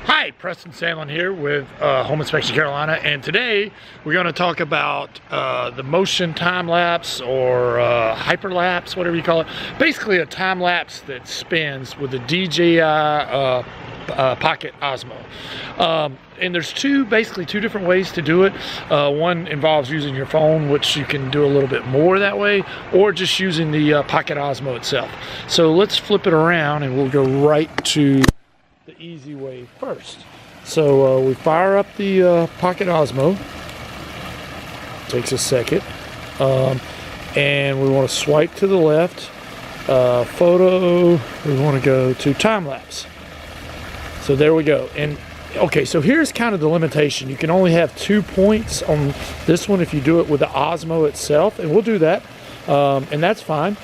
Hi, Preston Sandlin here with Home Inspection Carolina, and today we're going to talk about the motion time lapse or hyperlapse, whatever you call it. Basically a time lapse that spins with the DJI Pocket Osmo. And there's basically two different ways to do it. One involves using your phone, which you can do a little bit more that way, or just using the Pocket Osmo itself. So let's flip it around and we'll go right to the easy way first. So we fire up the Pocket Osmo. Takes a second. And we want to swipe to the left. Photo, we want to go to time lapse. So there we go. And okay, so here's kind of the limitation. You can only have 2 points on this one if you do it with the Osmo itself, and we'll do that, and that's fine.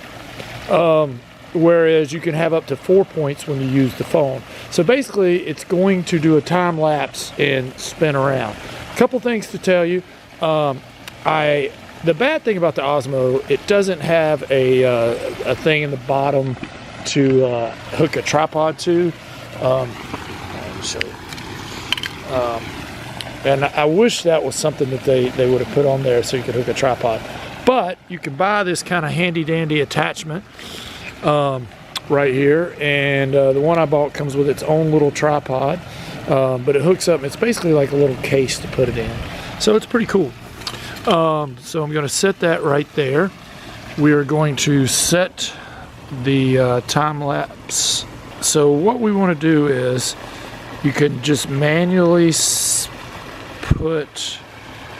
Whereas you can have up to 4 points when you use the phone. So basically, it's going to do a time lapse and spin around. A couple things to tell you. The bad thing about the Osmo, it doesn't have a thing in the bottom to hook a tripod to. Let me show you. And I wish that was something that they would have put on there so you could hook a tripod. But you can buy this kind of handy dandy attachment right here, and the one I bought comes with its own little tripod, but it hooks up and it's basically like a little case to put it in, so it's pretty cool. So I'm going to set that right there. We are going to set the time lapse. So what we want to do is you can just manually put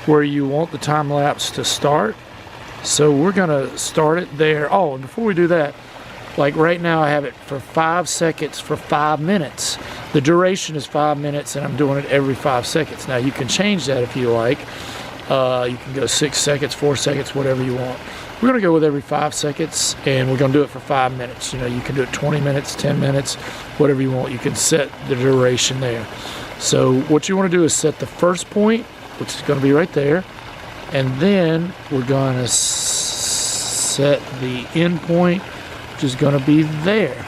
where you want the time lapse to start. So we're going to start it there. Oh, and before we do that, like right now I have it for 5 seconds for 5 minutes. The duration is 5 minutes and I'm doing it every 5 seconds. Now you can change that if you like. You can go 6 seconds, 4 seconds, whatever you want. We're going to go with every 5 seconds, and we're going to do it for 5 minutes. You know, you can do it 20 minutes, 10 minutes, whatever you want. You can set the duration there. So what you want to do is set the first point, which is going to be right there, and then we're going to set the end point, which is going to be there.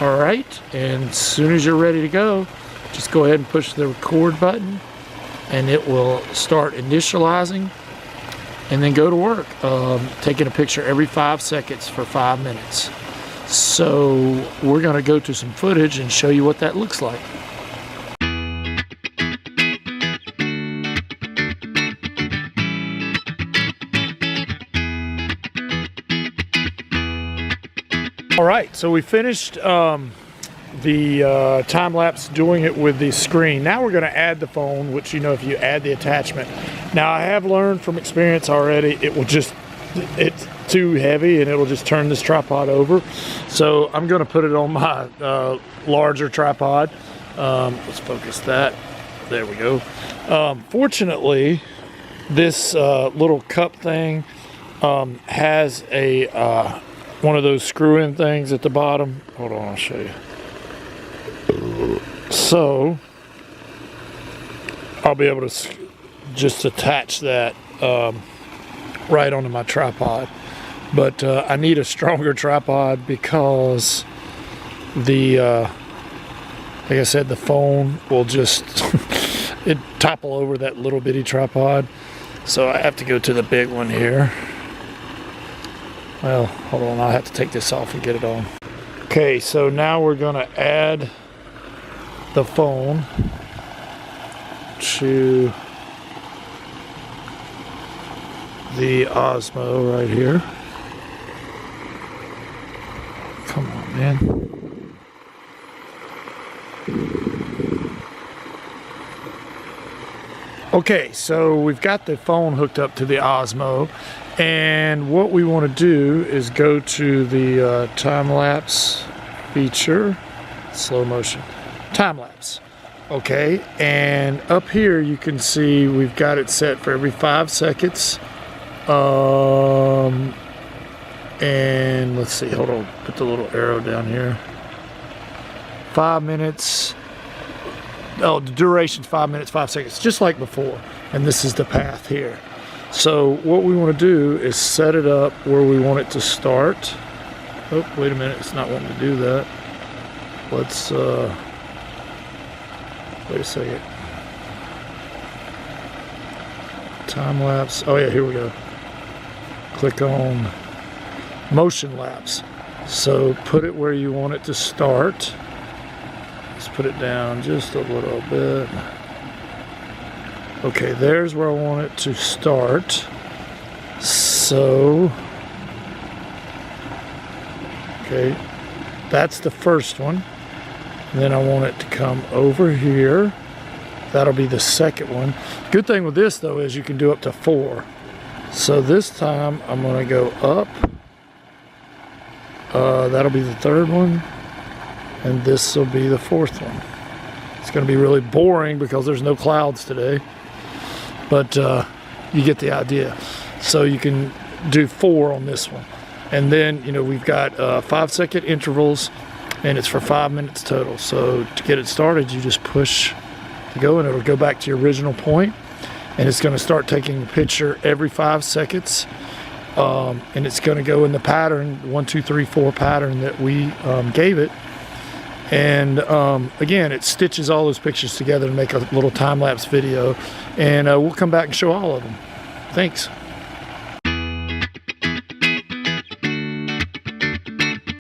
All right, and as soon as you're ready to go, just go ahead and push the record button, and it will start initializing, and then go to work, taking a picture every 5 seconds for 5 minutes. So we're going to go to some footage and show you what that looks like. All right, so we finished the time lapse doing it with the screen. Now we're going to add the phone, which, you know, if you add the attachment. Now I have learned from experience already, it's too heavy and it'll just turn this tripod over. So I'm going to put it on my larger tripod. Let's focus that. There we go. Fortunately, this little cup thing has a one of those screw-in things at the bottom. Hold on, I'll show you. So I'll be able to just attach that right onto my tripod, but I need a stronger tripod because the like I said, the phone will just it topple over that little bitty tripod, so I have to go to the big one here. Well, hold on, I'll have to take this off and get it on. Okay, so now we're going to add the phone to the Osmo right here. Come on, man. Okay, so we've got the phone hooked up to the Osmo, and what we want to do is go to the time lapse feature, slow motion, time lapse. Okay, and up here you can see we've got it set for every 5 seconds. And let's see, hold on, put the little arrow down here. 5 minutes. Oh, the duration's 5 minutes, 5 seconds, just like before. And this is the path here. So what we want to do is set it up where we want it to start. Oh, wait a minute, it's not wanting to do that. Let's Wait a second. Time lapse. Oh yeah, here we go. Click on motion lapse. So put it where you want it to start. Let's put it down just a little bit. Okay, there's where I want it to start. So, okay, that's the first one. And then I want it to come over here. That'll be the second one. Good thing with this though is you can do up to 4. So this time I'm gonna go up. That'll be the third one. And this will be the fourth one. It's gonna be really boring because there's no clouds today. But you get the idea. So you can do 4 on this one. And then, you know, we've got 5-second intervals and it's for 5 minutes total. So to get it started, you just push to go and it'll go back to your original point. And it's gonna start taking a picture every 5 seconds. And it's gonna go in the pattern, 1, 2, 3, 4 pattern that we gave it. And again, it stitches all those pictures together to make a little time-lapse video. And we'll come back and show all of them. Thanks.